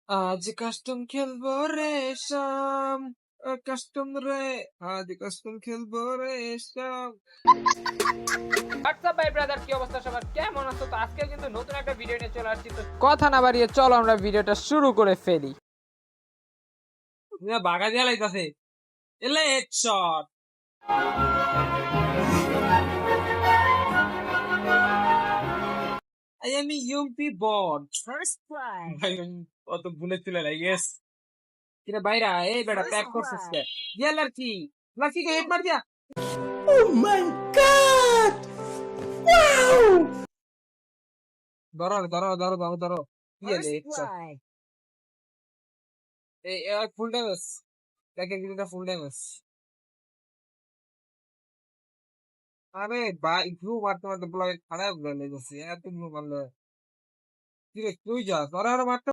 আজ কাস্টম খেলবো রে শাম, কাস্টম রে, আজ কাস্টম খেলবো রে শাম। হোয়াটসঅ্যাপ ভাই ব্রাদার, কি অবস্থা সবার, কেমন আছো? তো আজকে কিন্তু নতুন একটা ভিডিও নিয়ে চলে আসছি। তো কথা না বাড়িয়ে চলো আমরা ভিডিওটা শুরু করে ফেলি। বাগা দিয়া লাইতাছে, এলে headshot. I am UP bot first prize. ভাই অত বুলেট তুলে লাই, ইয়েস। কিরে বাইরা, এই বেটা প্যাক করছিস কে? দিয়া লাকি, লাকি কে হেড মার দিয়া। ধরো ধরো ধরো ধরো ধরো, কি এলে হেডশট। এই ফুল ড্যামেজ, দেখে কিন্তু ফুল ড্যামেজ। আরে ভাই গ্লু মারতে মারতে বলে খারাপ গেলে গেছে, এত গ্লু মারলে। কি রে তুই যা, তোরা আর মারতে